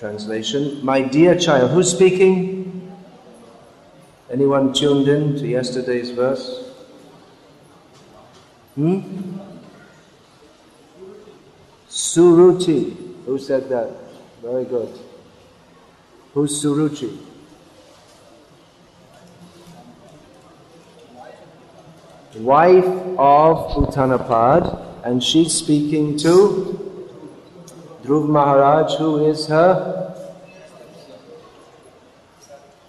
Translation, my dear child, who's speaking? Anyone tuned in to yesterday's verse? Suruchi. Who said that? Very good. Who's Suruchi? Wife of Uttanapad, and she's speaking to Dhruva Maharaj, who is her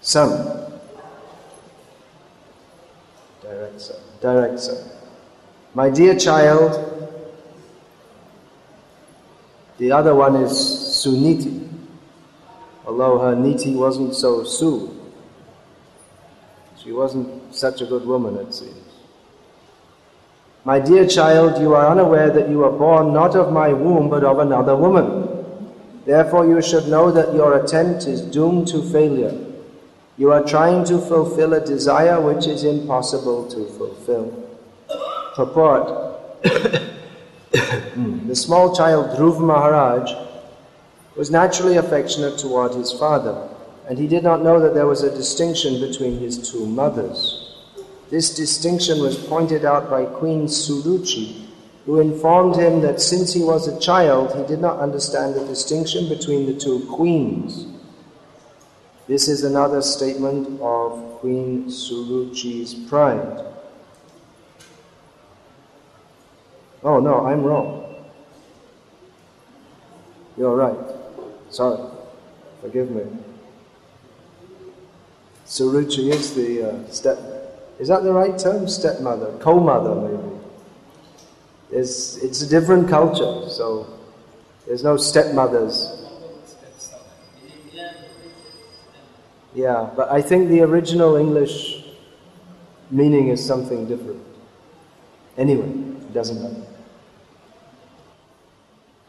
son. Direct son. My dear child, the other one is Suniti, although her Niti wasn't so Su. She wasn't such a good woman, it seems. My dear child, you are unaware that you are born not of my womb but of another woman. Therefore you should know that your attempt is doomed to failure. You are trying to fulfill a desire which is impossible to fulfill. Purport. The small child Dhruva Maharaj was naturally affectionate toward his father, and he did not know that there was a distinction between his two mothers. This distinction was pointed out by Queen Suruchi, who informed him that since he was a child, he did not understand the distinction between the two queens. This is another statement of Queen Suruchi's pride. Oh no, I'm wrong. You're right. Sorry. Forgive me. Suruchi is the is that the right term? Stepmother, co-mother maybe. It's a different culture, so there's no stepmothers. Yeah, but I think the original English meaning is something different. Anyway, it doesn't matter.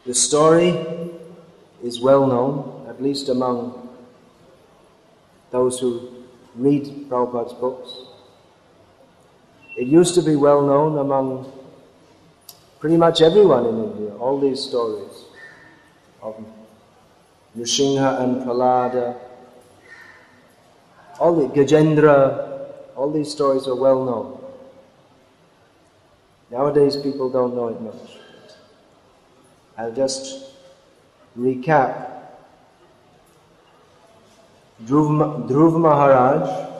The story is well known, at least among those who read Prabhupada's books. It used to be well known among pretty much everyone in India, all these stories of Nrsimha and Prahlada, all the Gajendra, all these stories are well known. Nowadays people don't know it much. I'll just recap. Dhruva Maharaj,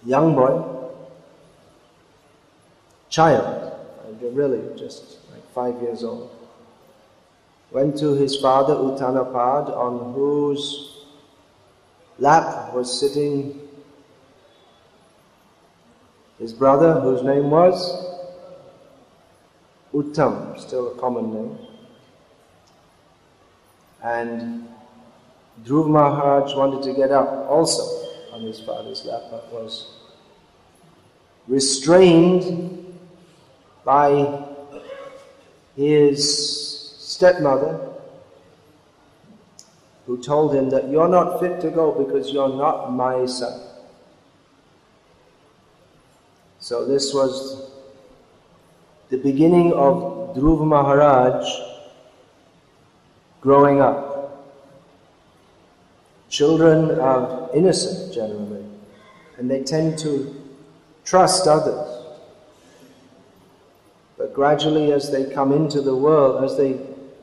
young boy, child, really just like 5 years old, went to his father Uttanapad, on whose lap was sitting his brother, whose name was Uttam, still a common name. And Dhruva Maharaj wanted to get up also on his father's lap, but was restrained by his stepmother, who told him that you're not fit to go because you're not my son. So this was the beginning of Dhruva Maharaj growing up. Children are innocent generally, and they tend to trust others. But gradually as they come into the world, as they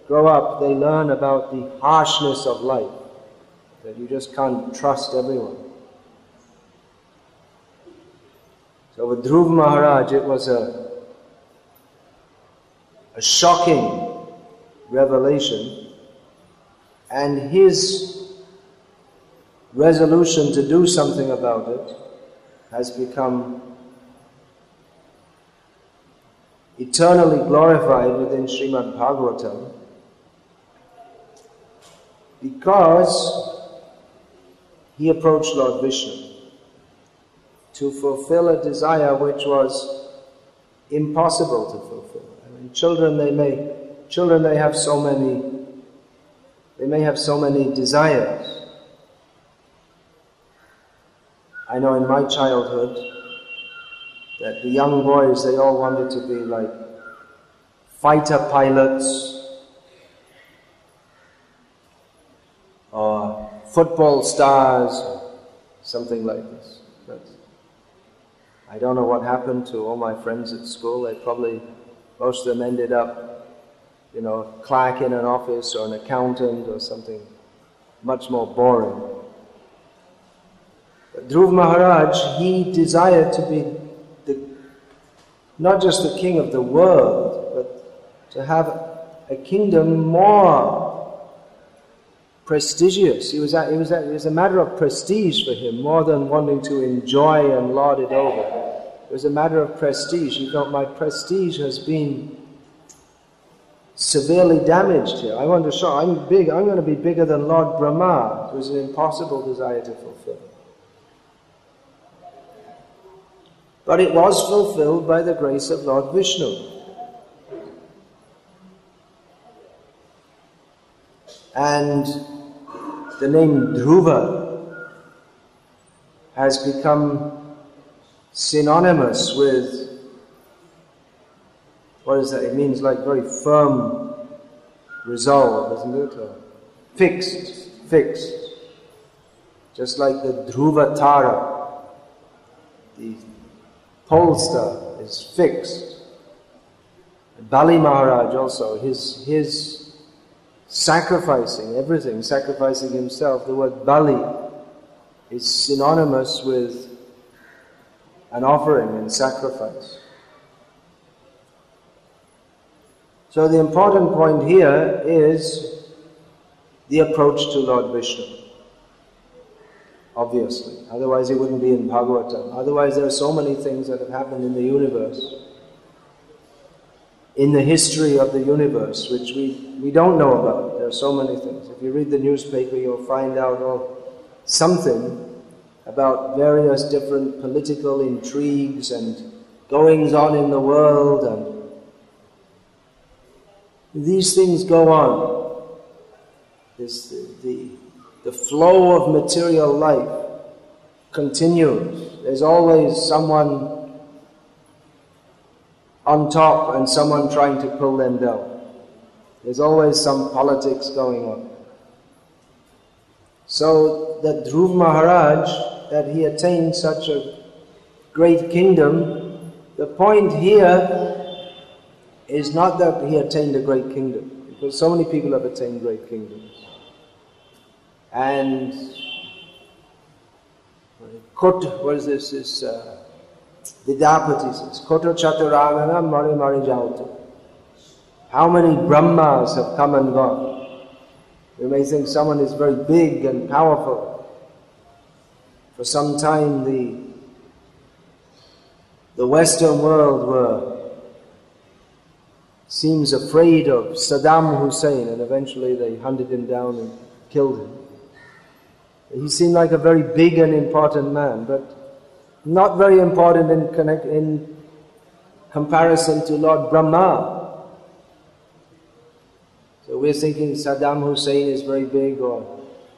grow up, they learn about the harshness of life, that you just can't trust everyone. So with Dhruva Maharaj, it was a shocking revelation, and his resolution to do something about it has become eternally glorified within Srimad Bhagavatam, because he approached Lord Vishnu to fulfill a desire which was impossible to fulfill. I mean, children they have so many desires. I know in my childhood that the young boys, they all wanted to be like fighter pilots, football stars, something like this. But I don't know what happened to all my friends at school. Most of them ended up, clerk in an office or an accountant or something much more boring. But Dhruva Maharaj, he desired to be not just the king of the world, but to have a kingdom more prestigious. It was a matter of prestige for him, more than wanting to enjoy and lord it over. It was a matter of prestige. He felt, my prestige has been severely damaged here. I want to show I'm big. I'm going to be bigger than Lord Brahma. It was an impossible desire to fulfill. But it was fulfilled by the grace of Lord Vishnu. And the name Dhruva has become synonymous with, what is that? It means like very firm resolve, isn't it? Or fixed. Just like the Dhruva Tara, the pole star is fixed. Bali Maharaj also, his sacrificing everything, sacrificing himself, the word Bali is synonymous with an offering and sacrifice. So the important point here is the approach to Lord Vishnu. Obviously, otherwise it wouldn't be in Bhagavatam. Otherwise there are so many things that have happened in the universe, in the history of the universe, which we don't know about. There are so many things. If you read the newspaper, you'll find out something about various different political intrigues and goings on in the world, and these things go on. The flow of material life continues. There's always someone on top and someone trying to pull them down. There's always some politics going on. So that Dhruva Maharaj, that he attained such a great kingdom, the point here is not that he attained a great kingdom, because so many people have attained great kingdoms. And what is this? Vidyapati says, Koto Chaturangana Mari Mari Jautu. How many Brahmas have come and gone? You may think someone is very big and powerful. For some time the Western world seems afraid of Saddam Hussein, and eventually they hunted him down and killed him. He seemed like a very big and important man, but not very important in comparison to Lord Brahma. So we're thinking Saddam Hussein is very big, or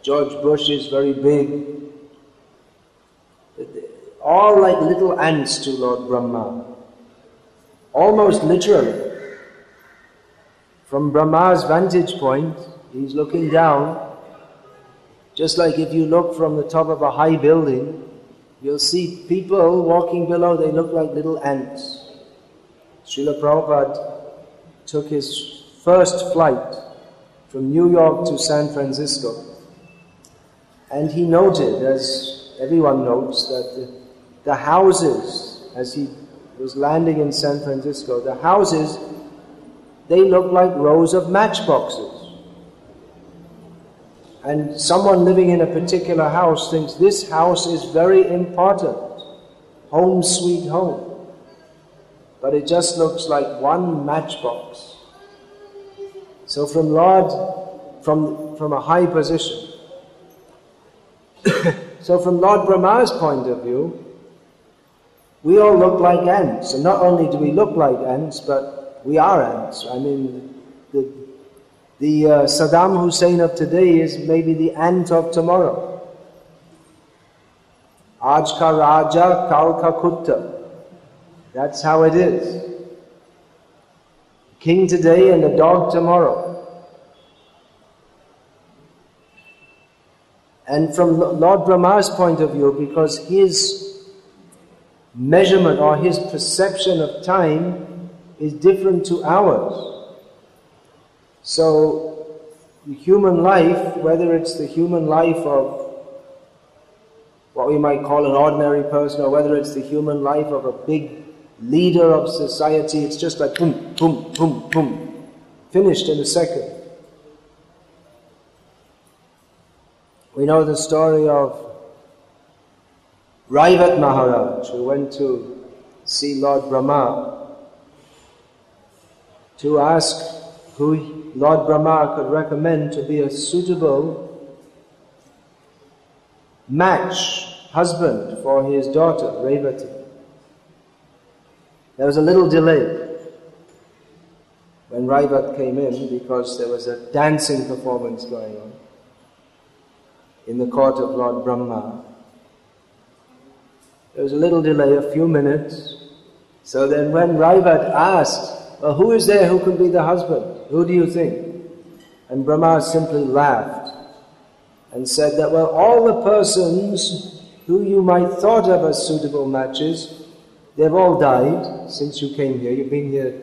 George Bush is very big. All like little ants to Lord Brahma. Almost literally. From Brahma's vantage point, he's looking down. Just like if you look from the top of a high building, you'll see people walking below, they look like little ants. Srila Prabhupada took his first flight from New York to San Francisco, and he noted, as everyone notes, that the houses, as he was landing in San Francisco, the houses, they look like rows of matchboxes. And someone living in a particular house thinks this house is very important. Home sweet home. But it just looks like one matchbox. So from a high position. So from Lord Brahma's point of view, we all look like ants. And not only do we look like ants, but we are ants. I mean, the Saddam Hussein of today is maybe the ant of tomorrow. Aaj ka Raja, kal ka Kutta. That's how it is. King today and a dog tomorrow. And from Lord Brahma's point of view, because his measurement or his perception of time is different to ours. So the human life, whether it's the human life of what we might call an ordinary person, or whether it's the human life of a big leader of society, it's just like boom, boom, boom, boom, finished in a second. We know the story of Raivat Maharaj, who went to see Lord Brahma to ask who Lord Brahma could recommend to be a suitable husband for his daughter, Revati. There was a little delay when Raivat came in because there was a dancing performance going on in the court of Lord Brahma. There was a little delay, a few minutes. So then when Raivat asked, well, who is there who can be the husband? Who do you think? And Brahma simply laughed and said that, well, all the persons who you might thought of as suitable matches, they've all died since you came here. You've been here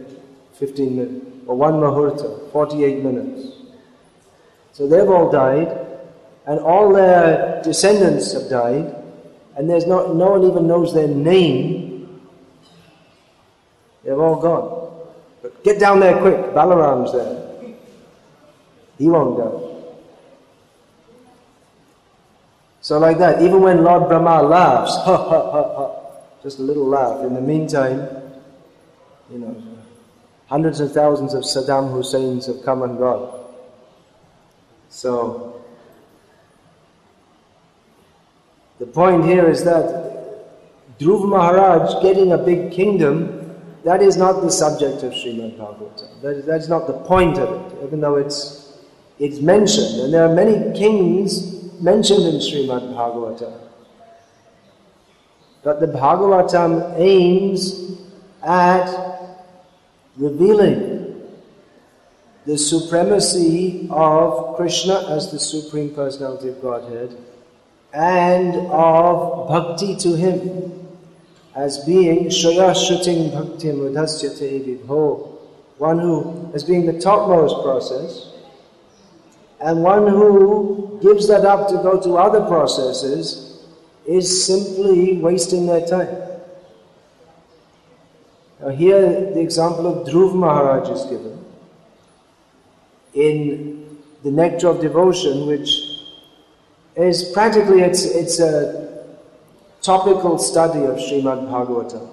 15 minutes, or one Mahurta, 48 minutes. So they've all died, and all their descendants have died, and no one even knows their name. They've all gone. But get down there quick, Balaram's there. He won't go. So like that, even when Lord Brahma laughs, ha ha ha ha, just a little laugh. In the meantime, hundreds of thousands of Saddam Husseins have come and gone. So the point here is that Dhruva Maharaj getting a big kingdom, that is not the subject of Srimad Bhagavatam. That's not the point of it, even though it's mentioned. And there are many kings mentioned in Srimad Bhagavatam. But the Bhagavatam aims at revealing the supremacy of Krishna as the Supreme Personality of Godhead, and of bhakti to him as being Shaya Shruting Bhakti Mudhasyate Vibho, one who, as being the topmost process, and one who gives that up to go to other processes is simply wasting their time. Now here the example of Dhruva Maharaj is given in the Nectar of Devotion, which is practically, it's a topical study of Srimad Bhagavatam.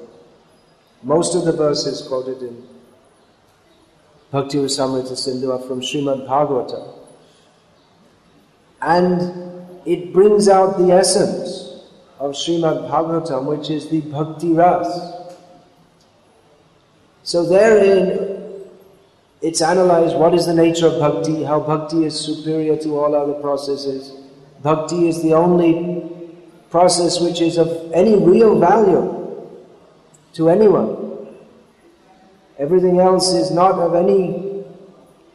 Most of the verses quoted in Bhakti Rasamrita Sindhu are from Srimad Bhagavatam. And it brings out the essence of Srimad Bhagavatam, which is the Bhakti Ras. So therein, it's analyzed what is the nature of Bhakti, how Bhakti is superior to all other processes. Bhakti is the only process which is of any real value to anyone. Everything else is not of any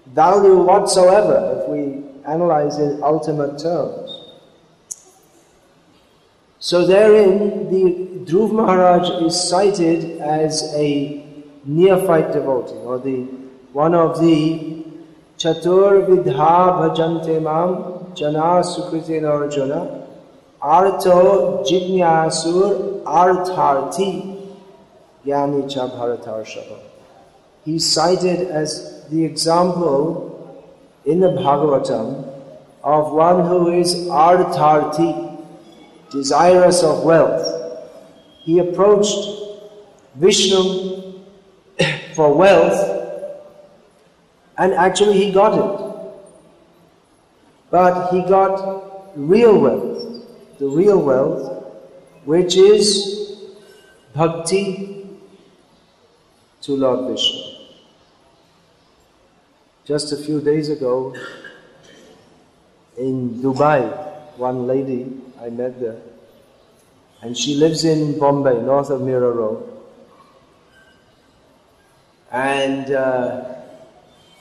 value whatsoever if we analyze in ultimate terms. So therein, the Dhruva Maharaj is cited as a neophyte devotee, or one of the Chatur Vidha Bhajante Mam Jana Sukritin Arjuna Arto Jijnasur Artharthi Gyani Cha Bharatarshava. He's cited as the example in the Bhagavatam of one who is Artharthi, desirous of wealth. He approached Vishnu for wealth, and actually he got it. But he got real wealth, the real wealth, which is bhakti to Lord Vishnu. Just a few days ago, in Dubai, one lady I met there, and she lives in Bombay, north of Mira Road. And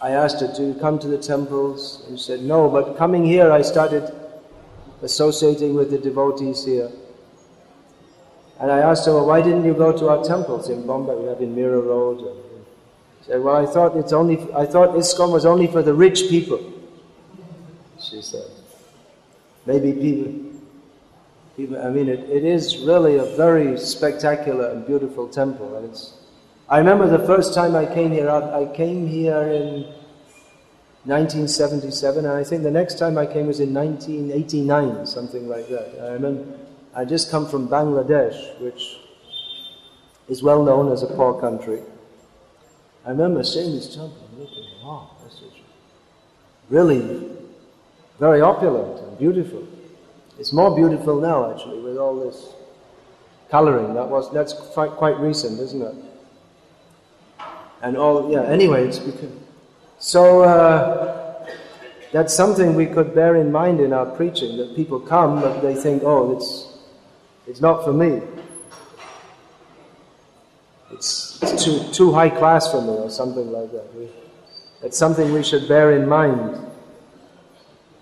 I asked her, do you come to the temples? And she said, no, but coming here I started associating with the devotees here. And I asked her, well, why didn't you go to our temples in Bombay? We have in Mira Road. And she said, well, I thought ISKCON was only for the rich people. She said, maybe people. I mean, it is really a very spectacular and beautiful temple. And I remember the first time I came here. I came here in 1977, and I think the next time I came was in 1989, something like that. I remember I just come from Bangladesh, which is well known as a poor country. I remember seeing this temple and looking, wow, this is really very opulent and beautiful. It's more beautiful now, actually, with all this colouring. That's quite recent, isn't it? And anyway, it's because... So, that's something we could bear in mind in our preaching, that people come, but they think, oh, it's not for me. It's too high class for me, or something like that. That's something we should bear in mind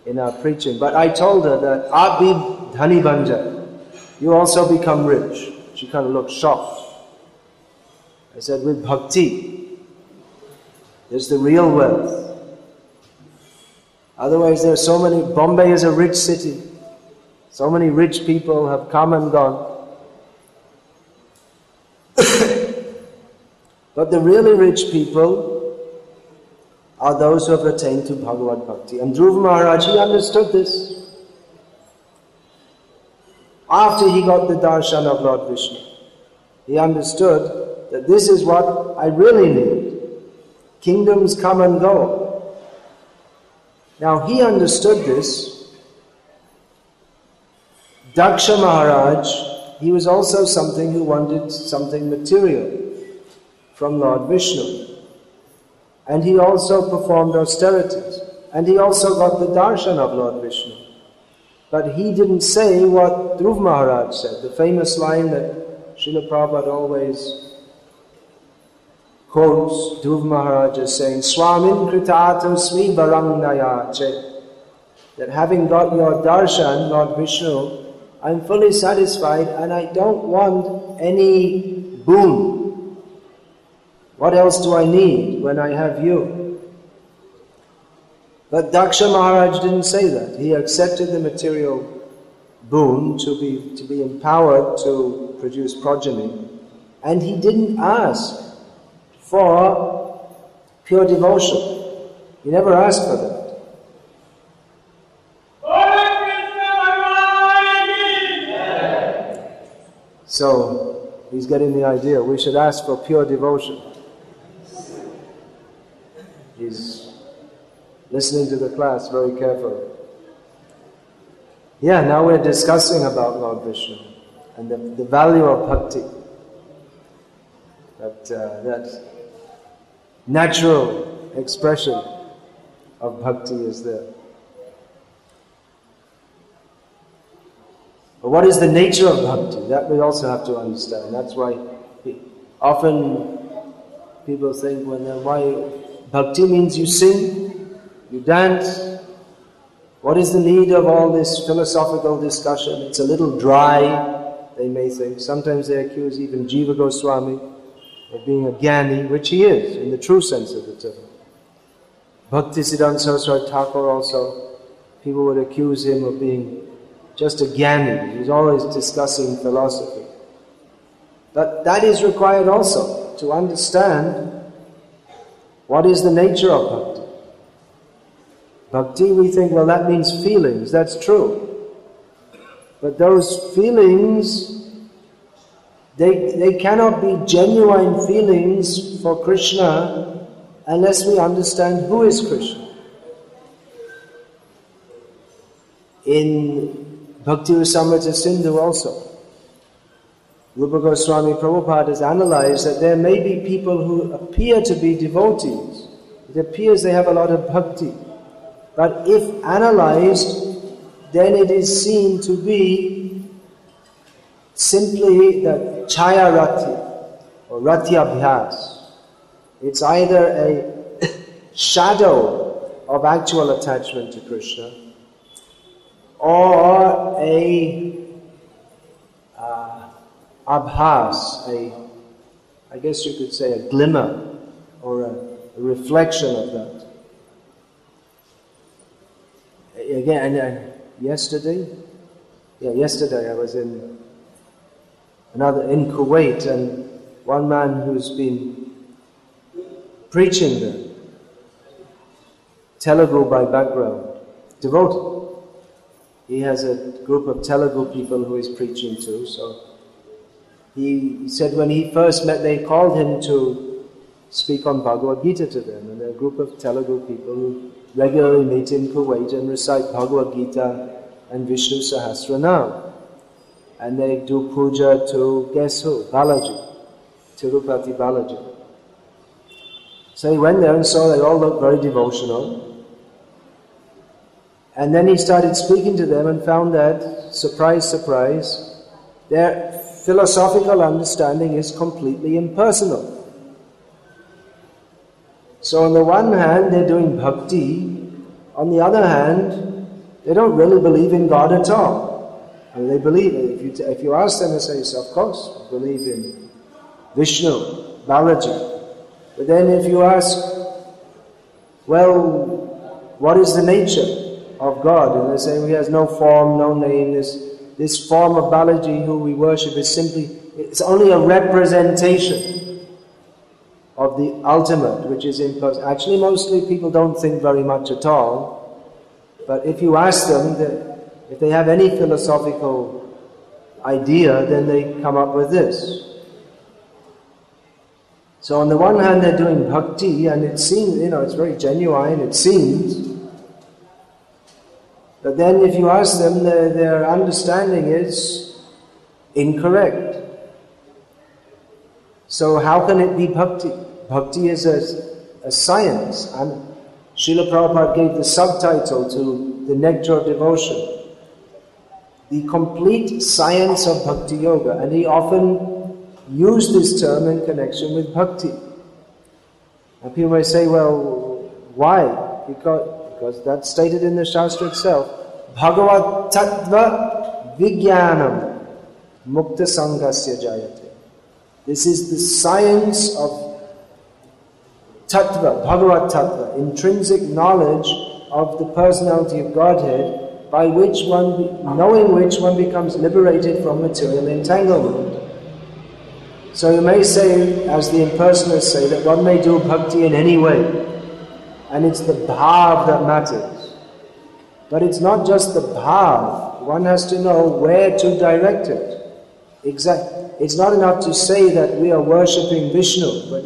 in our preaching. But I told her that Abhi Dhani Banja, you also become rich. She kind of looked shocked. I said, with bhakti, there's the real wealth. Otherwise, there are so many. Bombay is a rich city. So many rich people have come and gone. But the really rich people are those who have attained to Bhagavad Bhakti. And Dhruva Maharaj, he understood this. After he got the darshan of Lord Vishnu, he understood that this is what I really need. Kingdoms come and go. Now he understood this. Daksa Maharaj, he was also something who wanted something material from Lord Vishnu. And he also performed austerities. And he also got the darshan of Lord Vishnu. But he didn't say what Dhruva Maharaj said, the famous line that Srila Prabhupada always quotes. Dhruva Maharaj is saying, Swamin kritatam smi barangnaya, that having got your darshan, Lord Vishnu, I'm fully satisfied and I don't want any boon. What else do I need when I have you? But Daksa Maharaj didn't say that. He accepted the material boon to be empowered to produce progeny. And he didn't ask for pure devotion. He never asked for that. So, he's getting the idea. We should ask for pure devotion. He's listening to the class very carefully. Yeah, now we're discussing about Lord Vishnu and the value of bhakti. That natural expression of bhakti is there. But what is the nature of bhakti? That we also have to understand. That's why often people think, why bhakti means you sing, you dance. What is the need of all this philosophical discussion? It's a little dry, they may think. Sometimes they accuse even Jiva Goswami of being a jnani, which he is, in the true sense of the term. Bhaktisiddhanta Saraswati Thakur also, people would accuse him of being just a jnani. He's always discussing philosophy. But that is required also, to understand what is the nature of bhakti. Bhakti, we think, well, that means feelings. That's true. But those feelings, they cannot be genuine feelings for Krishna unless we understand who is Krishna. In Bhakti Rasamrita Sindhu also, Rupa Goswami Prabhupada has analyzed that there may be people who appear to be devotees. It appears they have a lot of bhakti. But if analyzed, then it is seen to be simply the chaya rati or rati abhyas. It's either a shadow of actual attachment to Krishna, or a abhas, I guess you could say a glimmer or a reflection of that. Again, yesterday I was in Kuwait, and one man who's been preaching there, Telugu by background, devotee. He has a group of Telugu people who he's preaching to, so he said when he first met, they called him to speak on Bhagavad Gita to them, and they're a group of Telugu people who regularly meet in Kuwait and recite Bhagavad Gita and Vishnu Sahasranam. And they do puja to, guess who? Balaji, Tirupati Balaji. So he went there and saw they all looked very devotional. And then he started speaking to them and found that, surprise, surprise, their philosophical understanding is completely impersonal. So on the one hand, they're doing bhakti. On the other hand, they don't really believe in God at all. I mean, they believe, if you ask them, they say, yes, of course, I believe in Vishnu, Balaji. But then if you ask, well, what is the nature of God? And they say, he has no form, no name. This form of Balaji who we worship is it's only a representation of the ultimate, which is impersonal. Actually, mostly people don't think very much at all. But if you ask them, if they have any philosophical idea, then they come up with this. So on the one hand, they're doing bhakti, and it seems, it's very genuine, it seems. But then if you ask them, their understanding is incorrect. So how can it be bhakti? Bhakti is a science. And Srila Prabhupada gave the subtitle to the Nectar of Devotion, the complete science of bhakti yoga. And he often used this term in connection with bhakti. And people may say, well, why? Because that's stated in the Shastra itself. Bhagavat tattva vijnanam mukta sanghasya jayate. This is the science of tattva, Bhagavat tattva, intrinsic knowledge of the personality of Godhead, by which knowing which one becomes liberated from material entanglement. So you may say, as the impersonalists say, that one may do bhakti in any way, and it's the bhav that matters. But it's not just the bhav, one has to know where to direct it. It's not enough to say that we are worshipping Vishnu, but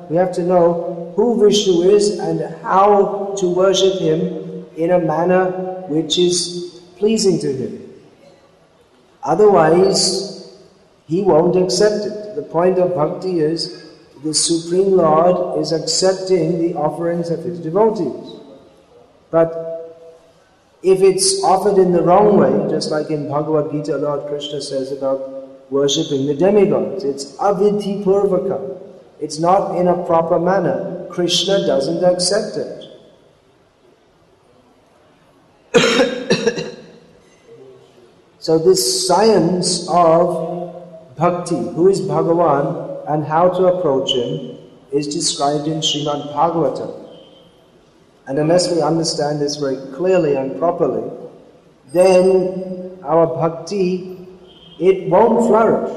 we have to know who Vishnu is and how to worship him in a manner which is pleasing to him. Otherwise, he won't accept it. The point of bhakti is the Supreme Lord is accepting the offerings of his devotees. But if it's offered in the wrong way, just like in Bhagavad Gita, Lord Krishna says about worshipping the demigods, it's avidhi purvaka. It's not in a proper manner. Krishna doesn't accept it. So this science of bhakti, who is Bhagavan and how to approach him, is described in Srimad Bhagavatam. And unless we understand this very clearly and properly, then our bhakti, it won't flourish.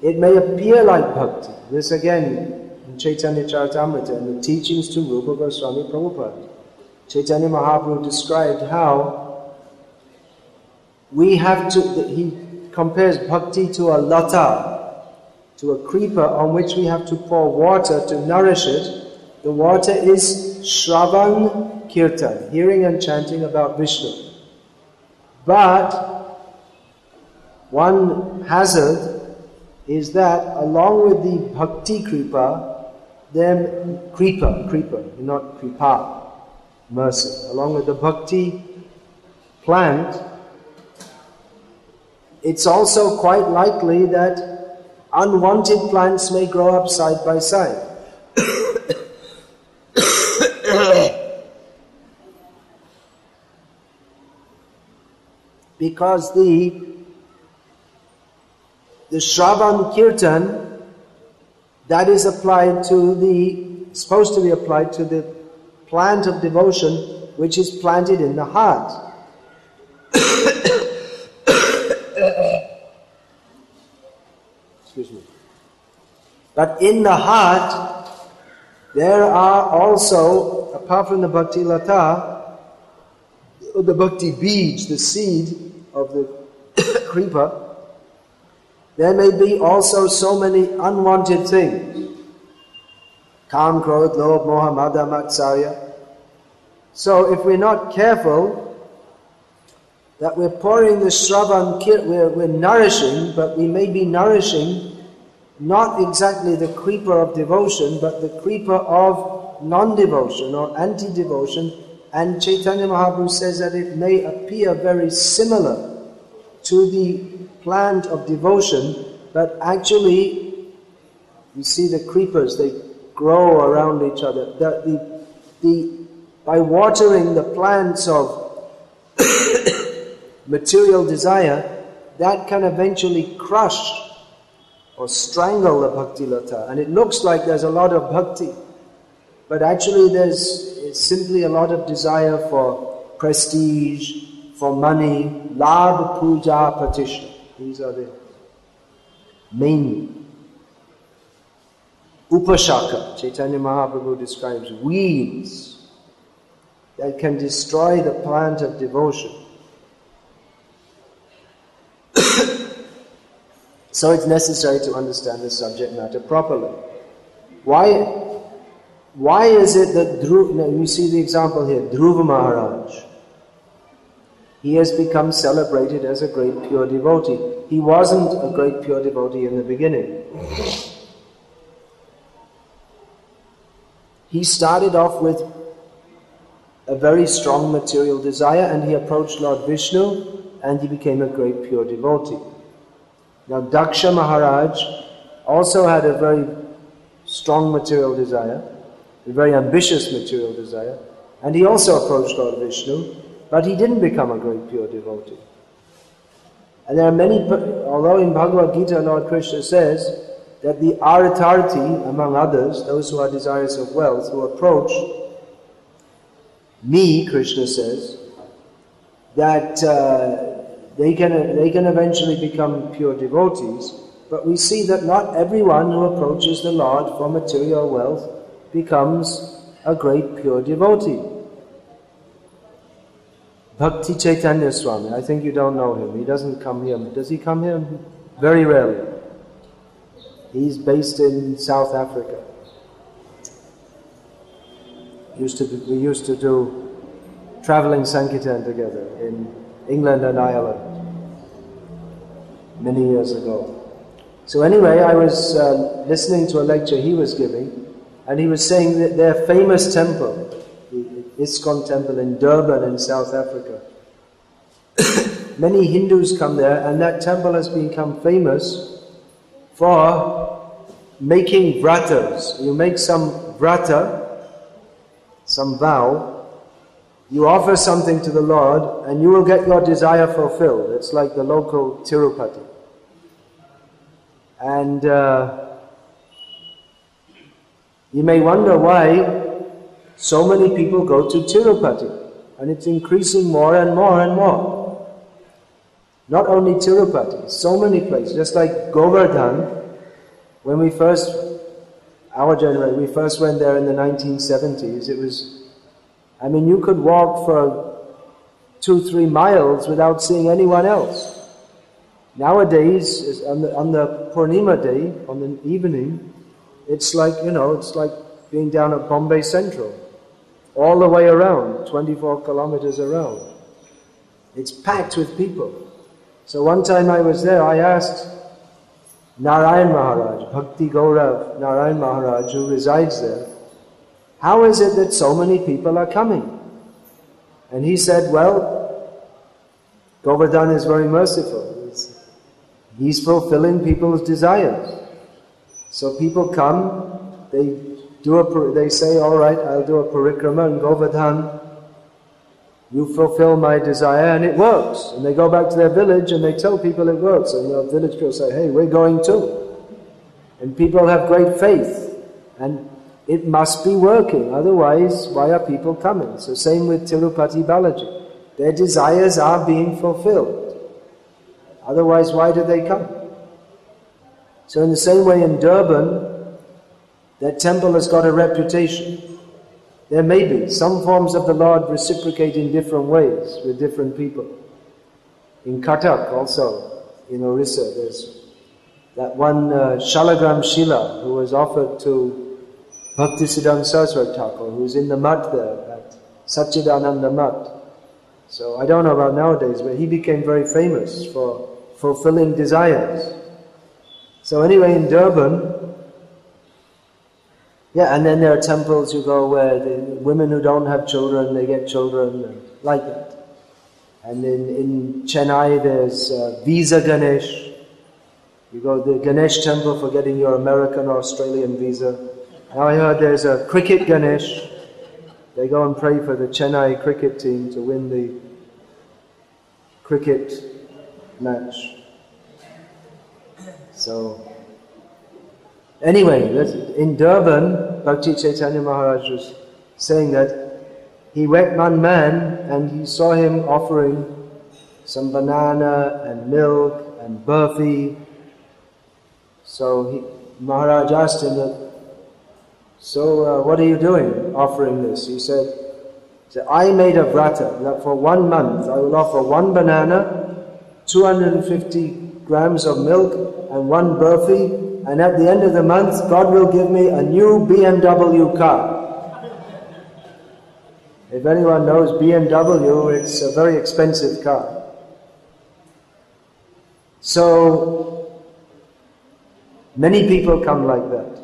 It may appear like bhakti. This again in Chaitanya Charitamrita, in the teachings to Rupa Goswami Prabhupada. Chaitanya Mahaprabhu described how he compares bhakti to a lata, to a creeper on which we have to pour water to nourish it. The water is Shravan Kirtan, hearing and chanting about Vishnu. But one hazard is that along with the bhakti kripa, not kripa, mercy, along with the bhakti plant, it's also quite likely that unwanted plants may grow up side by side. because the Shravan Kirtan, that is supposed to be applied to the plant of devotion which is planted in the heart. Excuse me. But in the heart, there are also, apart from the Bhakti Lata, the Bhakti Bij, the seed of the creeper, there may be also so many unwanted things. Kam, Krodh, Lobh, Moha, Mada, Matsarya. So if we're not careful, that we're pouring the Shravan Kirtan, we're nourishing, but we may be nourishing not exactly the creeper of devotion, but the creeper of non-devotion or anti-devotion. And Chaitanya Mahaprabhu says that it may appear very similar to the plant of devotion, but actually, you see the creepers, they grow around each other. By watering the plants of material desire, that can eventually crush or strangle the Bhakti Lata. And it looks like there's a lot of bhakti, but actually it's simply a lot of desire for prestige, for money, labh, puja, patishta. These are the main upashaka. Chaitanya Mahaprabhu describes weeds that can destroy the plant of devotion. So it's necessary to understand the subject matter properly. Why is it that Dhruva, you see the example here, Dhruva Maharaj, he has become celebrated as a great pure devotee. He wasn't a great pure devotee in the beginning. He started off with a very strong material desire, and he approached Lord Vishnu, and he became a great pure devotee. Now Daksa Maharaj also had a very strong material desire, a very ambitious material desire, and he also approached Lord Vishnu, but he didn't become a great pure devotee. And there are many, although in Bhagavad Gita Lord Krishna says that the Aritarthi, among others, those who are desirous of wealth, who approach me, Krishna says, that they can eventually become pure devotees, but we see that not everyone who approaches the Lord for material wealth becomes a great pure devotee. Bhakti Chaitanya Swami, I think you don't know him. He doesn't come here. Does he come here? Very rarely. He's based in South Africa. We used to do traveling Sankirtan together in England and Ireland many years ago. So anyway, I was listening to a lecture he was giving, and he was saying that their famous temple, the ISKCON temple in Durban in South Africa, many Hindus come there, and that temple has become famous for making vratas. You make some vrata, some vow, you offer something to the Lord, and you will get your desire fulfilled. It's like the local Tirupati. And you may wonder why so many people go to Tirupati, and it's increasing more and more and more. Not only Tirupati, so many places, just like Govardhan. When we first went there in the 1970s, it was, you could walk for 2-3 miles without seeing anyone else. Nowadays, on the Purnima day, on the evening, it's like being down at Bombay Central, all the way around, 24 kilometers around. It's packed with people. So one time I was there, I asked Narayan Maharaj, Bhakti Gaurav Narayan Maharaj, who resides there, how is it that so many people are coming? And he said, well, Govardhan is very merciful. He's fulfilling people's desires. So people come, they say, all right, I'll do a parikrama in Govardhan, You fulfill my desire and it works. And they go back to their village and they tell people it works. And the village people say, hey, we're going too. And people have great faith. And it must be working. Otherwise, why are people coming? So same with Tirupati Balaji. Their desires are being fulfilled. Otherwise, why do they come? So in the same way in Durban, that temple has got a reputation. There may be some forms of the Lord reciprocate in different ways with different people. In Cuttack also, in Orissa, there's that one Shalagram Shila who was offered to Bhaktisiddhanta Saraswati Thakur, who's in the mutt there, at Satchidananda Mutt. So I don't know about nowadays, but he became very famous for fulfilling desires. So anyway, in Durban, yeah, and then there are temples you go where the women who don't have children, they get children, and like that. And in Chennai, there's Visa Ganesh. You go to the Ganesh temple for getting your American or Australian visa. Now I heard there's a cricket Ganesh. They go and pray for the Chennai cricket team to win the cricket match. So, anyway, in Durban, Bhakti Chaitanya Maharaj was saying that he met one man and he saw him offering some banana and milk and burfi. So Maharaj asked him that, so what are you doing offering this? He said, I made a vrata that for 1 month I will offer 1 banana, 250 grams of milk and 1 burfi, and at the end of the month God will give me a new BMW car. If anyone knows BMW, it's a very expensive car. So many people come like that.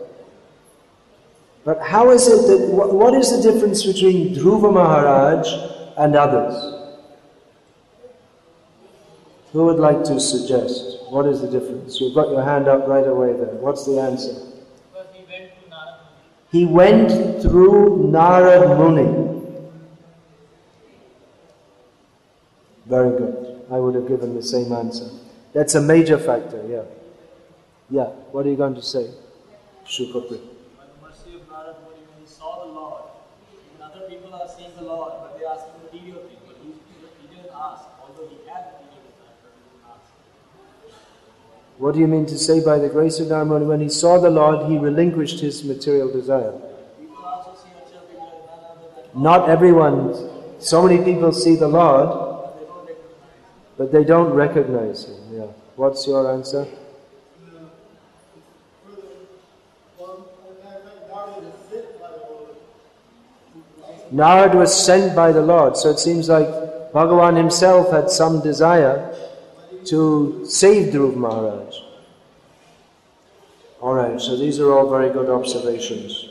But how is it that, what is the difference between Dhruva Maharaj and others? Who would like to suggest? What is the difference? You've got your hand up right away there. What's the answer? Because he went to Narad Muni. He went through Narad Muni. Very good. I would have given the same answer. That's a major factor, yeah. Yeah, what are you going to say? Shukapri. When he saw the Lord, when other people are seeing the Lord, but they ask him material things, but he didn't ask, although he had material desire, but he didn't ask. What do you mean to say by the grace of Narmani? When he saw the Lord, he relinquished his material desire. People also see material because none other than Not everyone, so many people see the Lord, but they don't recognize him. Yeah. What's your answer? Narad was sent by the Lord, so it seems like Bhagavan himself had some desire to save Dhruva Maharaj. Alright, so these are all very good observations.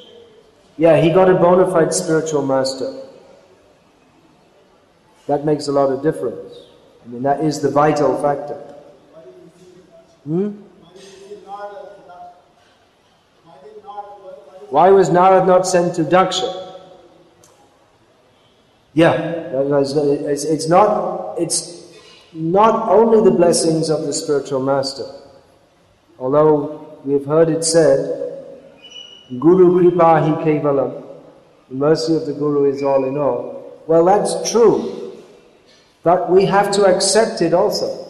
Yeah, he got a bona fide spiritual master. That makes a lot of difference. I mean, that is the vital factor. Why was Narad not sent to Daksa? Yeah, it's not only the blessings of the spiritual master. Although we've heard it said, Guru Kripa hi Kevalam, the mercy of the Guru is all in all. Well, that's true, but we have to accept it also.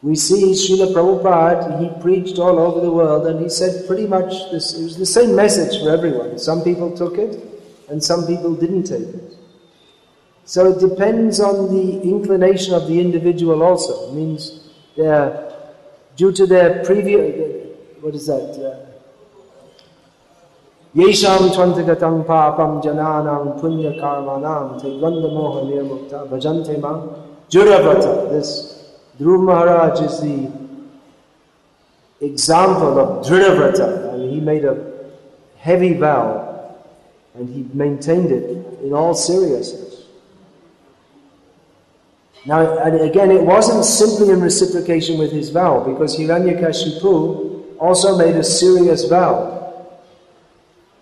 We see Srila Prabhupada, he preached all over the world and he said pretty much this, it was the same message for everyone. Some people took it, and some people didn't take it. So it depends on the inclination of the individual also. It means due to their previous, what is that? Yesham tvantagatam papam jananam punya karmanam tevanda moha nirmukta bhajante mam juravrata. This Dhruva Maharaj is the example of Dhruvavrata. I mean, he made a heavy vow and he maintained it in all seriousness. Now, and again, it wasn't simply in reciprocation with his vow, because Hiranyakashipu also made a serious vow.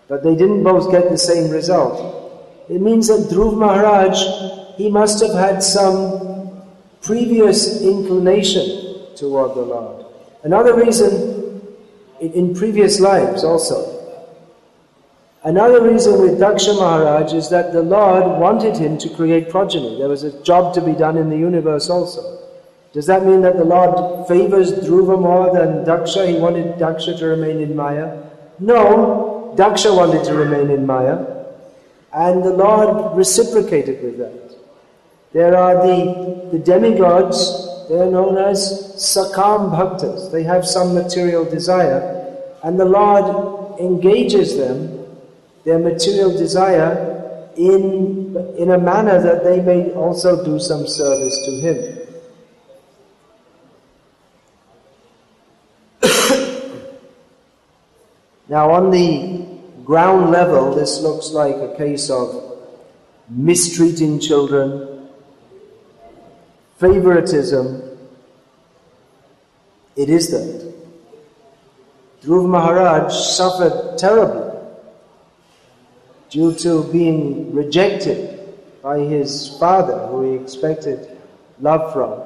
But they didn't both get the same result. It means that Dhruva Maharaj, he must have had some previous inclination toward the Lord. Another reason, in previous lives also. Another reason with Daksa Maharaj is that the Lord wanted him to create progeny. There was a job to be done in the universe also. Does that mean that the Lord favors Dhruva more than Daksha? He wanted Daksha to remain in Maya? No, Daksha wanted to remain in Maya. And the Lord reciprocated with that. There are the demigods, they are known as Sakam Bhaktas. They have some material desire. And the Lord engages them, their material desire, in a manner that they may also do some service to Him. Now on the ground level, this looks like a case of mistreating children, favoritism. It is that. Dhruva Maharaj suffered terribly due to being rejected by his father, who he expected love from.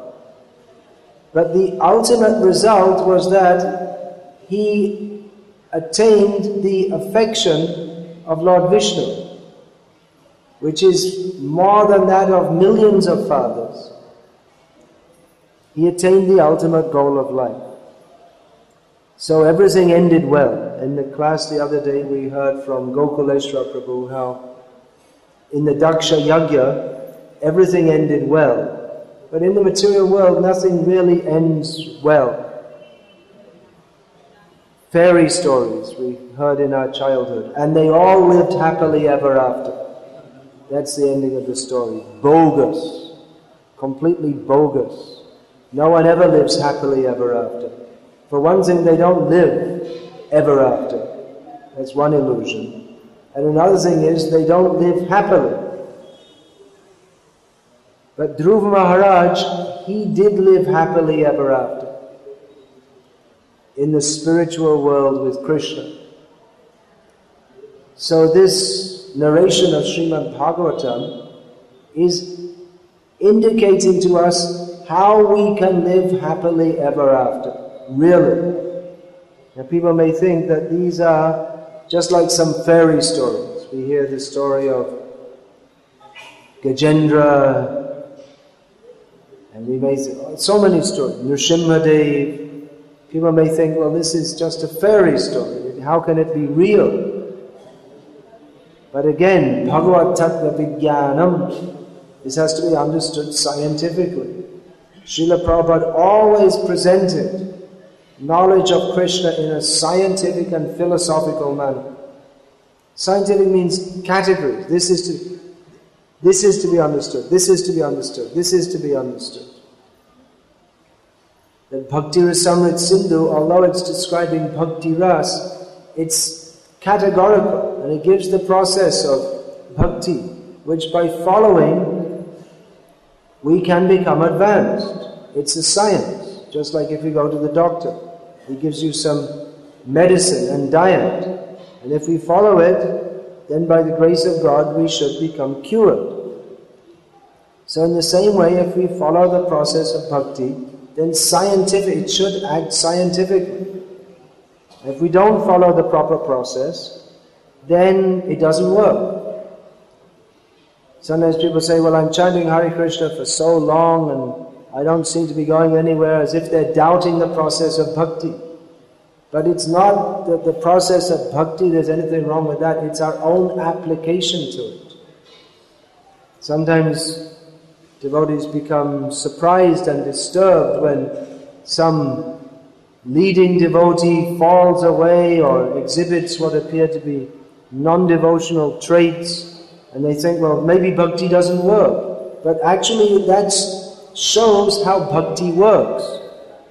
But the ultimate result was that he attained the affection of Lord Vishnu, which is more than that of millions of fathers. He attained the ultimate goal of life. So everything ended well. In the class the other day we heard from Gokuleshwar Prabhu how in the Daksha Yagya everything ended well. But in the material world nothing really ends well. Fairy stories we heard in our childhood, and they all lived happily ever after. That's the ending of the story. Bogus. Completely bogus. No one ever lives happily ever after. For one thing, they don't live ever after. That's one illusion. And another thing is, they don't live happily. But Dhruva Maharaj, he did live happily ever after in the spiritual world with Krishna. So this narration of Srimad Bhagavatam is indicating to us how we can live happily ever after, really. Now people may think that these are just like some fairy stories. We hear the story of Gajendra, and we may say, so many stories, Nrsimhadev. People may think, well, this is just a fairy story. How can it be real? But again, Bhagavad Tattva Vijnanam, this has to be understood scientifically. Srila Prabhupada always presented knowledge of Krishna in a scientific and philosophical manner. Scientific means categories. This is to be understood. This is to be understood. This is to be understood. That Bhakti Rasamrit Sindhu, although it's describing Bhakti Ras, it's categorical and it gives the process of bhakti, which by following we can become advanced. It's a science, just like if you go to the doctor. He gives you some medicine and diet, and if we follow it, then by the grace of God we should become cured. So in the same way, if we follow the process of bhakti, then it should act scientifically. If we don't follow the proper process, then it doesn't work. Sometimes people say, well, I'm chanting Hare Krishna for so long and I don't seem to be going anywhere, as if they're doubting the process of bhakti. But it's not that the process of bhakti, there's anything wrong with that, it's our own application to it. Sometimes devotees become surprised and disturbed when some leading devotee falls away or exhibits what appear to be non-devotional traits, and they think, well, maybe bhakti doesn't work. But actually that shows how bhakti works.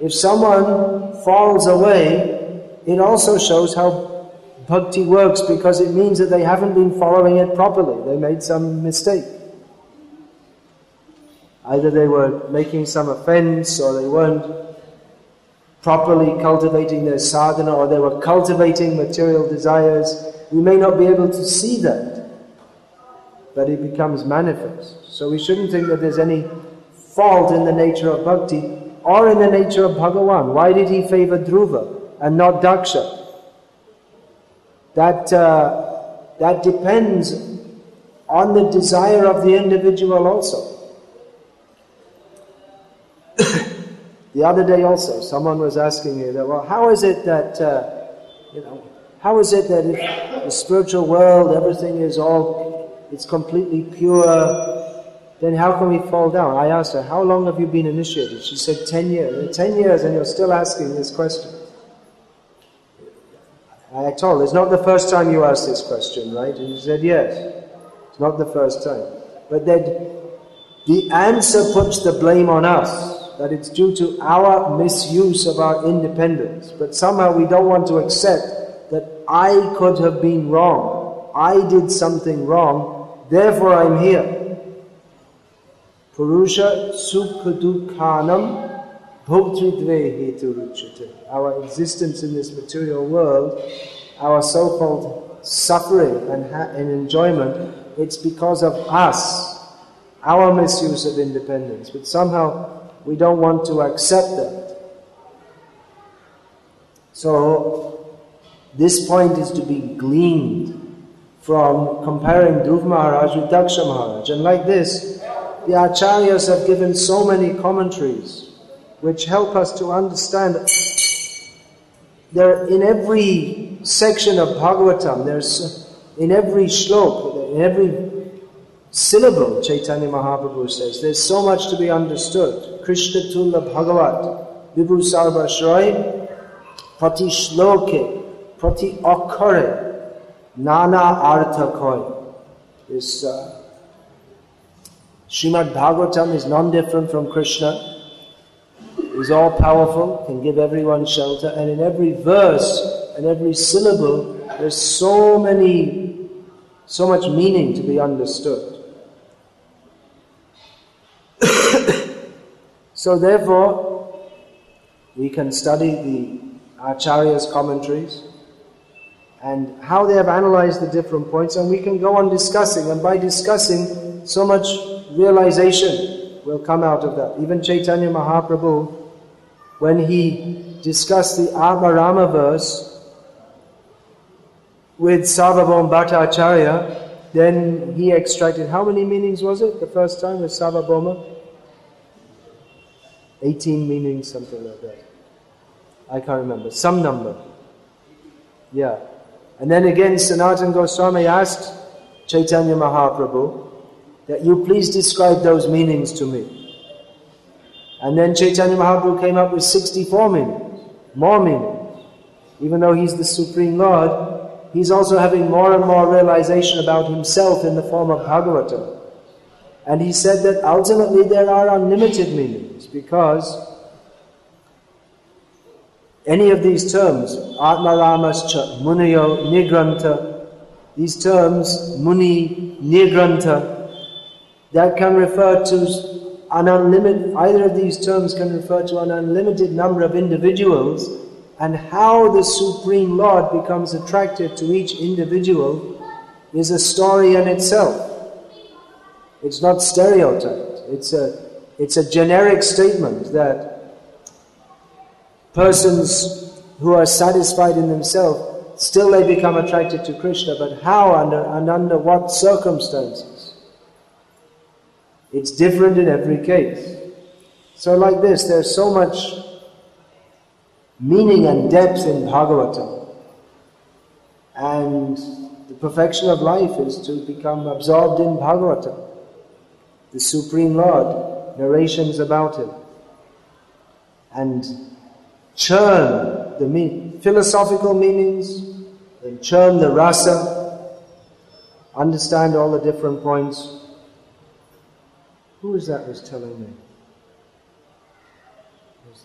If someone falls away, it also shows how bhakti works, because it means that they haven't been following it properly. They made some mistake. Either they were making some offense, or they weren't properly cultivating their sadhana, or they were cultivating material desires. We may not be able to see that. but it becomes manifest. So we shouldn't think that there's any fault in the nature of bhakti or in the nature of Bhagavan. Why did he favor Dhruva and not Daksha? That depends on the desire of the individual also. The other day also, someone was asking me that, well, how is it that, how is it that if the spiritual world, everything is it's completely pure, then how can we fall down? I asked her, how long have you been initiated? She said 10 years. 10 years and you're still asking this question. I told her, it's not the first time you asked this question, right? And she said, yes. It's not the first time. But then the answer puts the blame on us, that it's due to our misuse of our independence. But somehow we don't want to accept that I could have been wrong. I did something wrong, therefore I'm here. Purusha sukha dukkhanam bhoktridve heturuchyate. Our existence in this material world, our so-called suffering and enjoyment, it's because of us, our misuse of independence. But somehow we don't want to accept that. So this point is to be gleaned from comparing Dhruva Maharaj with Daksha Maharaj. And like this, the Acharyas have given so many commentaries which help us to understand. There, in every section of Bhagavatam, in every shlok, in every syllable, Chaitanya Mahaprabhu says, there's so much to be understood. Krishna Tulla Bhagavat, Vibhu Sarva Shrai, Prati Shloke, Prati Akkare, Nana Artha Koi. This Srimad Bhagavatam is non-different from Krishna. He's all-powerful, can give everyone shelter, and in every verse and every syllable, there's so much meaning to be understood. So therefore, we can study the Acharyas' commentaries and how they have analyzed the different points, and we can go on discussing, and by discussing, so much realization will come out of that. Even Chaitanya Mahaprabhu, when he discussed the Atma Rama verse with Sarvabhauma Bhattacharya, then he extracted, how many meanings was it the first time with Sarvabhauma? 18 meanings, something like that. I can't remember. Some number. Yeah. And then again, Sanatana Goswami asked Chaitanya Mahaprabhu that you please describe those meanings to me. And then Chaitanya Mahaprabhu came up with 64 meanings, more meanings. Even though he's the Supreme Lord, he's also having more and more realization about himself in the form of Bhagavatam. And he said that ultimately there are unlimited meanings, because any of these terms, Atma Ramascha, Muniyo, Nigranta, these terms, Muni, Nigranta, that can refer to an unlimited, either of these terms can refer to an unlimited number of individuals, and how the Supreme Lord becomes attracted to each individual is a story in itself. It's not stereotyped. It's a generic statement that persons who are satisfied in themselves, still they become attracted to Krishna, but how and under what circumstances? It's different in every case. So like this, there's so much meaning and depth in Bhagavatam. And the perfection of life is to become absorbed in Bhagavatam, the Supreme Lord, narrations about Him, and churn the philosophical meanings, and churn the rasa, understand all the different points. Who is that was telling me? Who's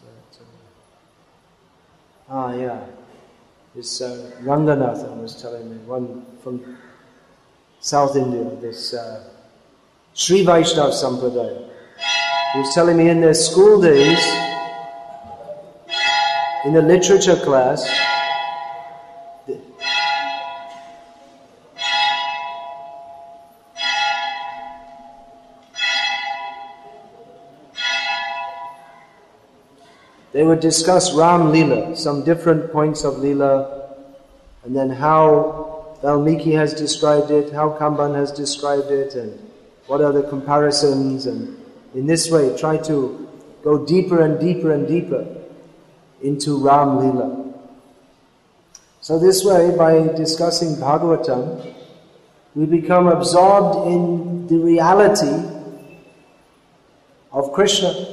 that? Yeah. This Ranganathan was telling me, one from South India, this Sri Vaishnava Sampradaya. He was telling me in their school days, in the literature class, they would discuss Ram Leela, some different points of Leela, and then how Valmiki has described it, how Kamban has described it, and what are the comparisons, and in this way try to go deeper and deeper and deeper into Ram Leela. So this way, by discussing Bhagavatam, we become absorbed in the reality of Krishna.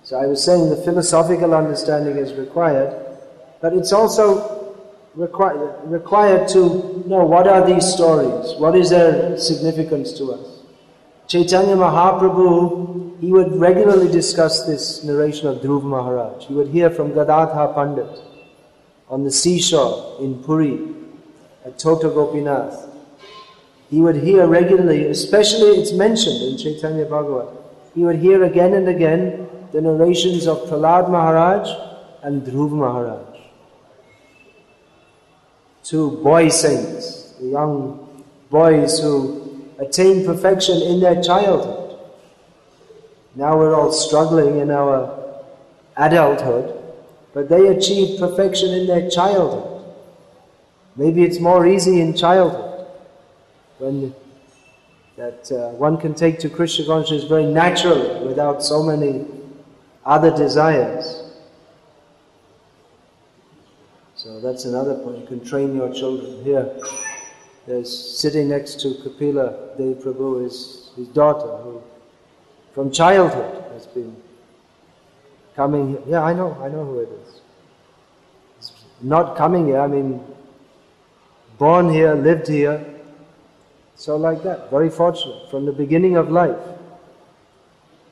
So I was saying the philosophical understanding is required, but it's also required to know what are these stories, what is their significance to us. Chaitanya Mahaprabhu, he would regularly discuss this narration of Dhruva Maharaj. He would hear from Gadadhar Pandit on the seashore in Puri at Tota Gopinath. He would hear regularly, especially it's mentioned in Chaitanya Bhagavat, he would hear again and again the narrations of Prahlad Maharaj and Dhruva Maharaj. Two boy saints, the young boys who attained perfection in their childhood. Now we're all struggling in our adulthood, but they achieved perfection in their childhood. Maybe it's more easy in childhood, when one can take to Krishna consciousness very naturally, without so many other desires. So that's another point. You can train your children. Here, there's sitting next to Kapila Dev Prabhu is his daughter, who from childhood has been coming here. Yeah, I know who it is. It's not coming here, I mean, born here, lived here. So like that, very fortunate. From the beginning of life,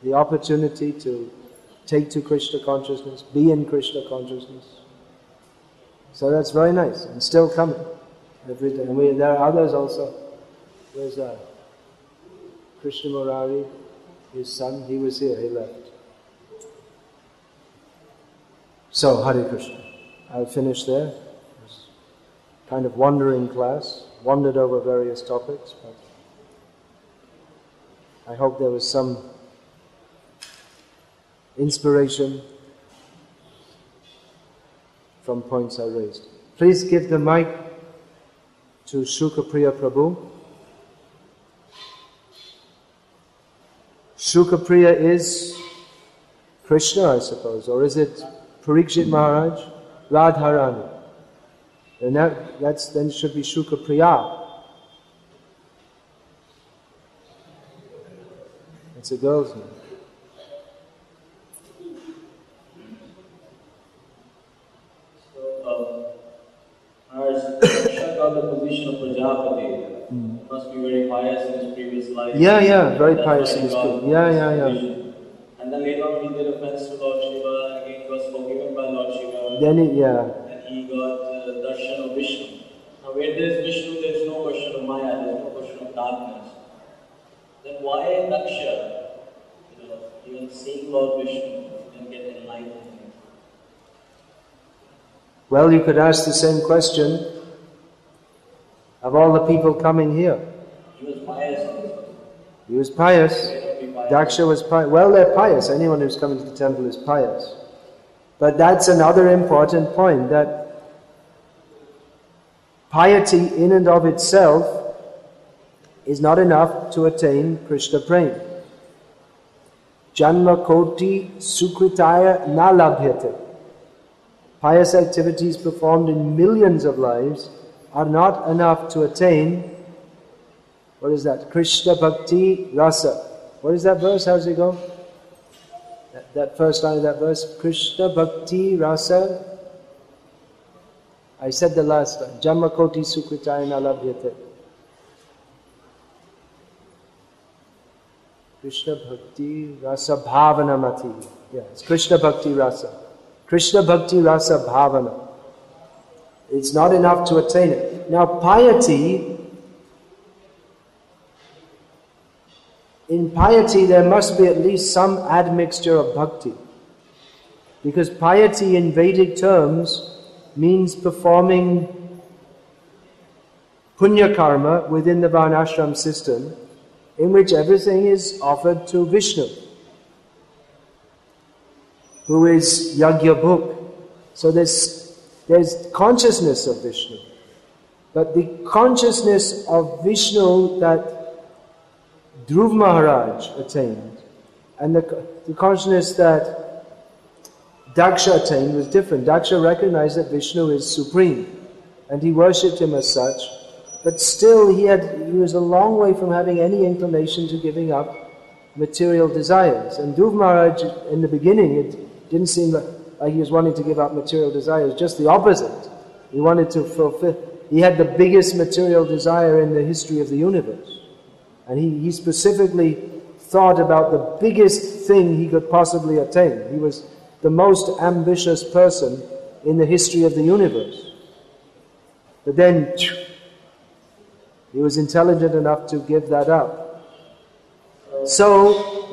the opportunity to take to Krishna consciousness, be in Krishna consciousness. So that's very nice, and still coming every day. And there are others also. There's Krishna Murari, his son, he was here, he left. So, Hare Krishna. I'll finish there. It was kind of wandering class, wandered over various topics, but I hope there was some inspiration from points I raised. Please give the mic to Shukapriya Prabhu. Shukapriya is Krishna, I suppose, or is it Parikshit Maharaj? Radharani. And then it should be Shukapriya. It's a girl's name. Krishna got the position of Prajapati. Must be very pious in his previous life. Yeah, very pious in his previous life. Yeah. And then later on he did offense to Lord Shiva, and again he was forgiven by Lord Shiva. Then And he got darshan of Vishnu. Now where there is Vishnu, there is no question of Maya, there is no question of darkness. Then why Daksha, even seeing Lord Vishnu, didn't get enlightened? Well, you could ask the same question of all the people coming here. He was pious also. He was pious. Daksha was pious. Well, they're pious. Anyone who's coming to the temple is pious. But that's another important point, that piety in and of itself is not enough to attain Krishna Prem. Janma koti sukritaya na labhyate. Pious activities performed in millions of lives are not enough to attain, what is that? Krishna Bhakti Rasa. What is that verse? How does it go? That first line of that verse. Krishna Bhakti Rasa. I said the last line. Jamma koti sukritaya na labhyate. Krishna Bhakti Rasa Bhavana Mati. Yeah, it's Krishna Bhakti Rasa. Krishna Bhakti Rasa Bhavana. It's not enough to attain it. Now piety, in piety there must be at least some admixture of bhakti. Because piety in Vedic terms means performing punya karma within the varnashram system, in which everything is offered to Vishnu. who is Yagyabhuk. So there's consciousness of Vishnu. But the consciousness of Vishnu that Dhruva Maharaj attained and the consciousness that Daksa attained was different. Daksa recognized that Vishnu is supreme and he worshipped him as such, but still he was a long way from having any inclination to giving up material desires. And Dhruva Maharaj, in the beginning, it didn't seem like he was wanting to give up material desires, just the opposite. He wanted to fulfill, he had the biggest material desire in the history of the universe. And he specifically thought about the biggest thing he could possibly attain. He was the most ambitious person in the history of the universe. But then, he was intelligent enough to give that up. So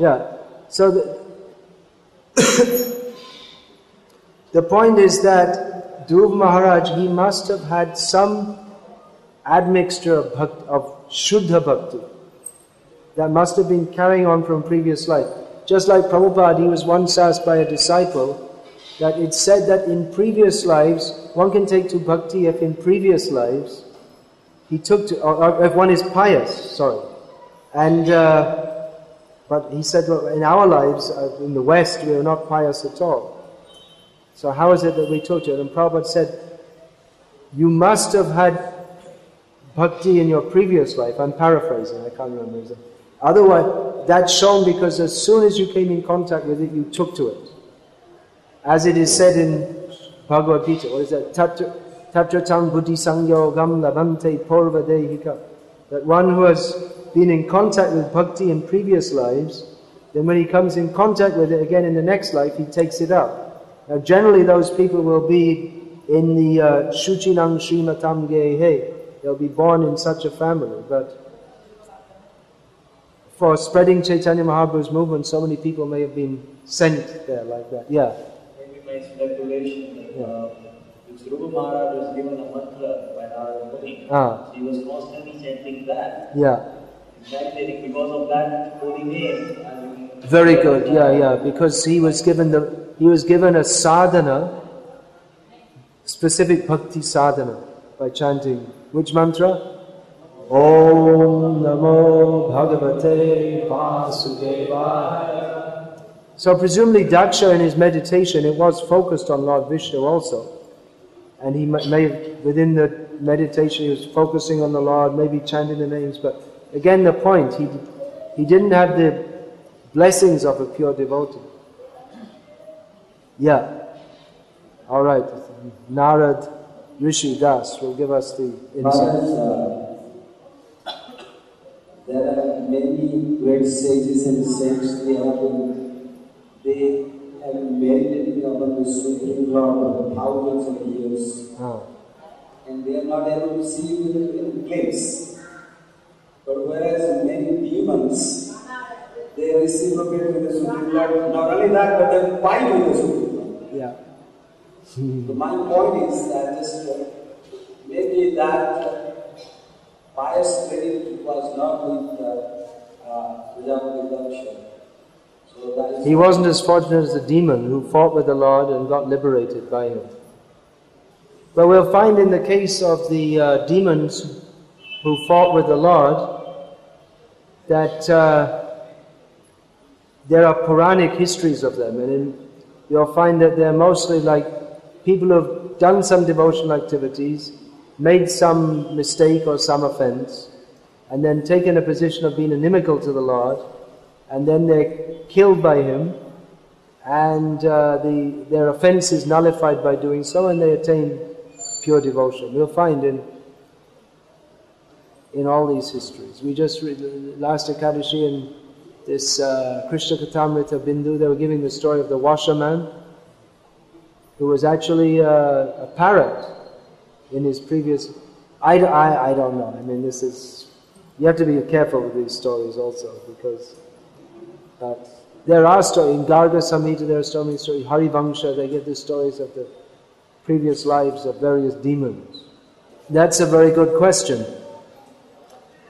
the point is that Dhruva Maharaj, he must have had some admixture of Shuddha Bhakti that must have been carrying on from previous life. Just like Prabhupada, he was once asked by a disciple that it's said that in previous lives, one can take to bhakti if in previous lives he took to, or if one is pious, and but he said, well, in our lives, in the West, we are not pious at all. So how is it that we took to it? And Prabhupada said, you must have had bhakti in your previous life. I'm paraphrasing, I can't remember exactly. Otherwise, that's shown because as soon as you came in contact with it, you took to it. As it is said in Bhagavad Gita, what is that? Tatratam buddhi sangyogam labante purva dehika. That one who has been in contact with bhakti in previous lives, then when he comes in contact with it again in the next life, he takes it up. Now generally those people will be in the Shuchinam Srimatam Gehe. They'll be born in such a family, but for spreading Chaitanya Mahaprabhu's movement, so many people may have been sent there like that. Yeah. Maybe my speculation that Dhruva Maharaj was given a mantra by Narada Muni. He was constantly chanting that. Yeah. Meditating because of that holy name. Very good. Yeah. Because he was given a sadhana, specific bhakti sadhana, by chanting which mantra? Om Namo Bhagavate Vasudevaya. So presumably Daksa in his meditation, it was focused on Lord Vishnu also. And he may, within the meditation, he was focusing on the Lord, maybe chanting the names, but again the point, he didn't have the blessings of a pure devotee. Yeah. Alright. Narad Rishi Das will give us the insight. There are many great sages and saints, they have been meditating upon the Supreme Lord for thousands of years. And they are not able to see with a glimpse. But whereas many demons, they reciprocate with the Supreme Lord. Not only that, but they fight with the Supreme Lord. Yeah. So my point is that just maybe that pious spirit was not with Daksha. So he wasn't as fortunate as the demon who fought with the Lord and got liberated by him. But we'll find in the case of the demons who fought with the Lord that there are Puranic histories of them, and you'll find that they're mostly like people who have done some devotional activities, made some mistake or some offense, and then taken a position of being inimical to the Lord, and then they're killed by him, and their offense is nullified by doing so, and they attain pure devotion. We'll find in all these histories. We just read last Ekadashi in this Krishna Katamrita Bindu, they were giving the story of the washerman, who was actually a parrot in his previous... I don't know. I mean, this is... You have to be careful with these stories also, because there are stories. In Garga Samhita there are so many stories. Harivamsha, they get the stories of the previous lives of various demons. That's a very good question.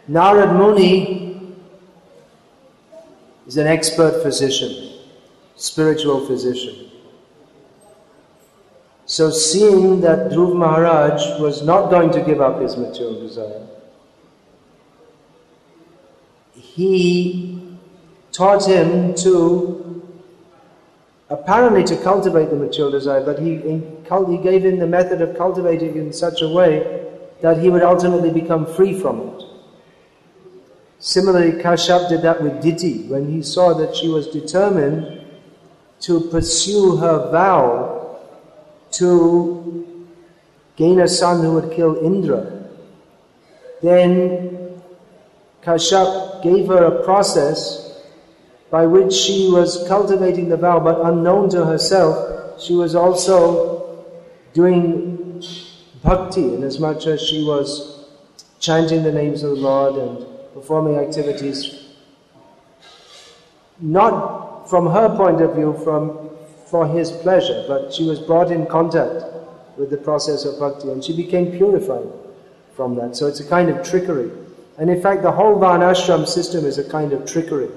Narad Muni is an expert physician, spiritual physician. So seeing that Dhruva Maharaj was not going to give up his material desire, he taught him apparently to cultivate the material desire, but he gave him the method of cultivating it in such a way that he would ultimately become free from it. Similarly, Kashyap did that with Diti, when he saw that she was determined to pursue her vow to gain a son who would kill Indra. Then Kashyap gave her a process by which she was cultivating the vow, but unknown to herself, she was also doing bhakti, in as much as she was chanting the names of the Lord and performing activities, not from her point of view, for his pleasure, but she was brought in contact with the process of bhakti, and she became purified from that. So it's a kind of trickery. And in fact, the whole Varnashram system is a kind of trickery.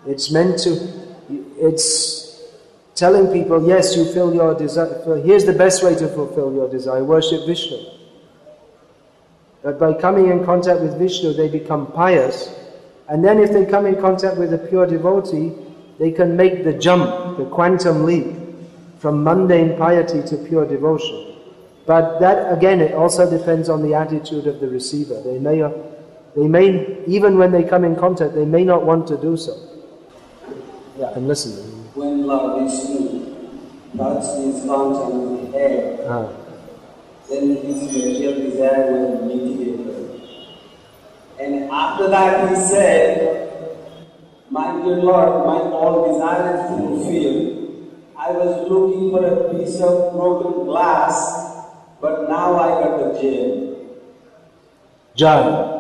It's telling people, yes, you fill your desire, here's the best way to fulfill your desire, worship Vishnu. But by coming in contact with Vishnu, they become pious, and then if they come in contact with a pure devotee, they can make the jump, the quantum leap, from mundane piety to pure devotion. But that, again, it also depends on the attitude of the receiver. They may, even when they come in contact, they may not want to do so. Yeah, I'm listening. When Lord Vishnu touched his contact with the head, then his material desire was mitigated. And after that he said, my dear Lord, my all desire is fulfilled. I was looking for a piece of broken glass, but now I got the gem. Jai.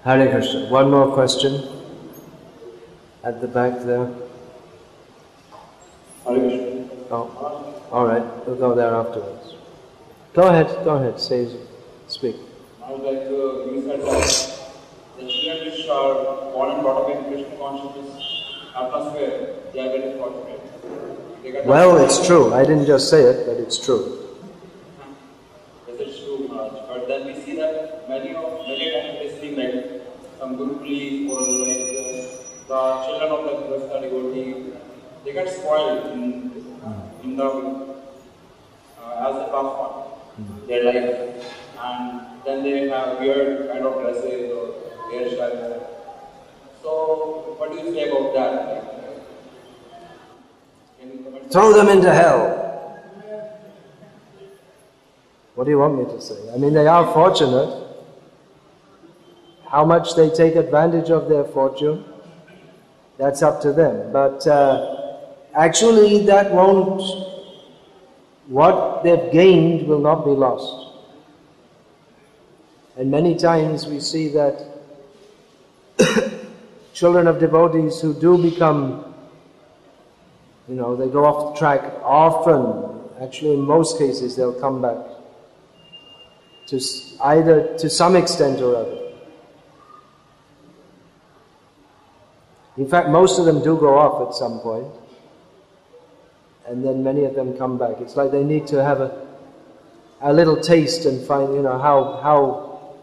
Hare Krishna. One more question at the back there. Hare Krishna. Oh, all right. We'll go there afterwards. Go ahead. Speak. I would like to use that the children which are born and brought up in Krishna consciousness atmosphere, they are very fortunate. Well, it's true. I didn't just say it, but it's true. Yes, it's true, Maharaj. But then we see that many times it seems like some Gurukuli or like the children of the Grihastha devotee, they get spoiled in the as they pass on their life, and then they have weird kind of dresses or hairstyles. So, what do you say about that? Can you comment? Throw them into hell. What do you want me to say? I mean, they are fortunate. How much they take advantage of their fortune, that's up to them. But actually, that won't. What they've gained will not be lost. And many times we see that children of devotees who do become, they go off the track, often, actually in most cases, they'll come back to either to some extent or other. In fact, most of them do go off at some point, and then many of them come back. It's like they need to have a little taste and find, how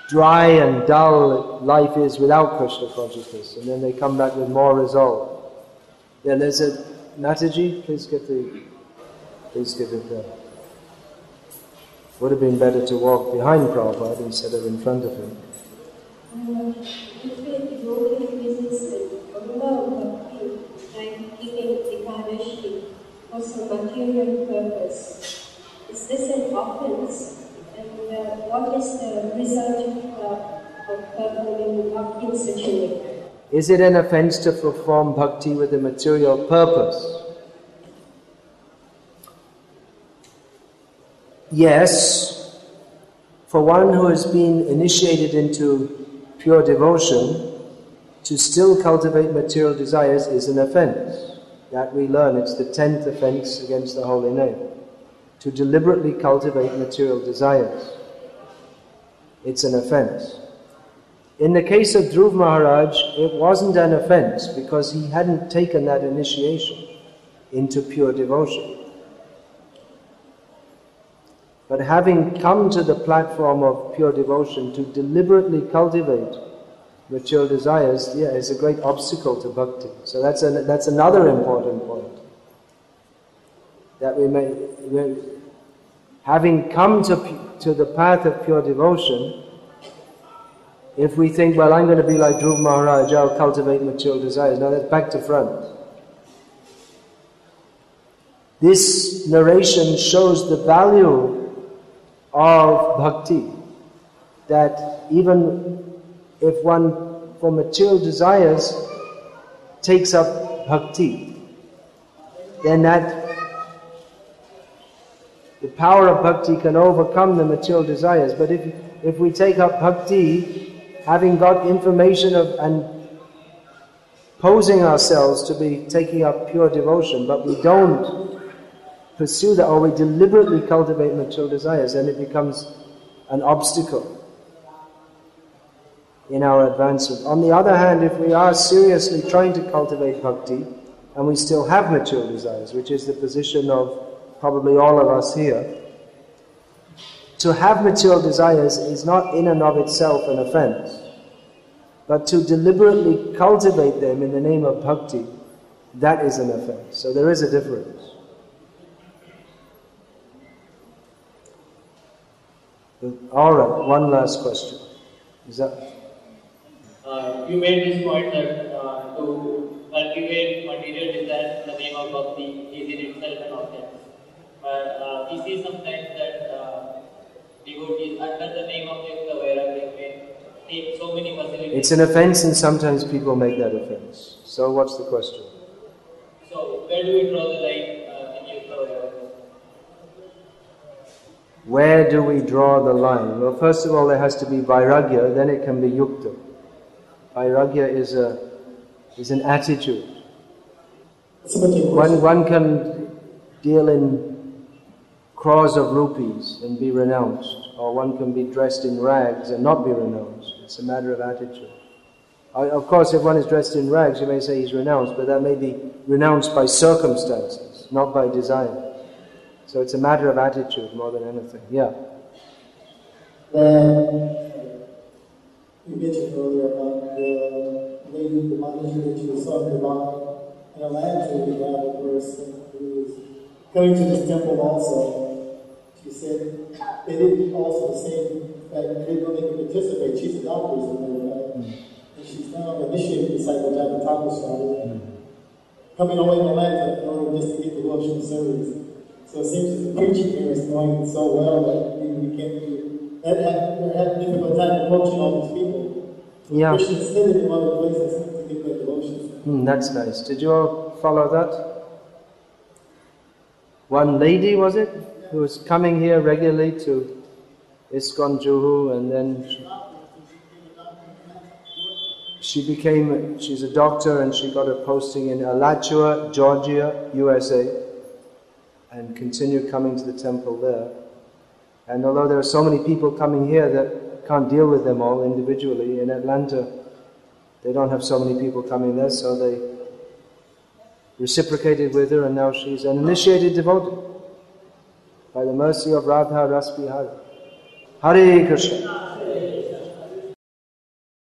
dry and dull life is without Krishna consciousness, and then they come back with more resolve. Yeah, there's a Mataji, please give it there. Would have been better to walk behind Prabhupada instead of in front of him. For some material purpose. Is this an offense? And what is the result of performing bhakti in such a way? Is it an offense to perform bhakti with a material purpose? Yes, for one who has been initiated into pure devotion, to still cultivate material desires is an offense. That we learn, it's the 10th offense against the holy name. To deliberately cultivate material desires. It's an offense. In the case of Dhruva Maharaj, it wasn't an offense because he hadn't taken that initiation into pure devotion. But having come to the platform of pure devotion to deliberately cultivate material desires, is a great obstacle to bhakti. So that's another important point. That having come to the path of pure devotion, if we think, well, I'm going to be like Dhruva Maharaj, I'll cultivate material desires. No, that's back to front. This narration shows the value of bhakti. That even if one, for material desires, takes up bhakti, then the power of bhakti can overcome the material desires. But if we take up bhakti, having got information of and posing ourselves to be taking up pure devotion, but we don't pursue that, or we deliberately cultivate material desires, then it becomes an obstacle in our advancement. On the other hand, if we are seriously trying to cultivate bhakti, and we still have material desires, which is the position of probably all of us here, to have material desires is not in and of itself an offense, but to deliberately cultivate them in the name of bhakti, that is an offense. So there is a difference. Alright, one last question. Is that? You made this point that to cultivate material desires in the name of bhakti is in itself an offense. But we see sometimes that devotees under the name of Yukta Vairagya may take so many facilities. It's an offense, and sometimes people make that offense. So what's the question? So where do we draw the line in Yukta Vairagya? Where do we draw the line? Well, first of all, there has to be vairagya, then it can be yukta. Vairagya is an attitude. One can deal in crores of rupees and be renounced, or one can be dressed in rags and not be renounced. It's a matter of attitude. Of course, if one is dressed in rags, you may say he's renounced, but that may be renounced by circumstances, not by desire. So it's a matter of attitude more than anything. Yeah. You mentioned earlier about the lady, the manager that you were talking about. In Atlanta, we have a person who was coming to this temple also. She said they didn't also say that they didn't know they could participate. She's a doctor, as a matter of fact. And she's now initiated disciple Japa coming away from Atlanta in order just to get devotional service. So it seems that the preaching here is going so well that we can't do that. We're having a difficult time approaching all these people. Yeah. Christians sitting in one of the places to get their devotions. That's nice. Did you all follow that? One lady, was it? Who was coming here regularly to ISKCON Juhu, and then she's a doctor, and she got a posting in Alachua, Georgia, USA, and continued coming to the temple there. And although there are so many people coming here that can't deal with them all individually, in Atlanta they don't have so many people coming there, so they reciprocated with her, and now she's an initiated devotee by the mercy of Radha Rasbihari. Hare Krishna.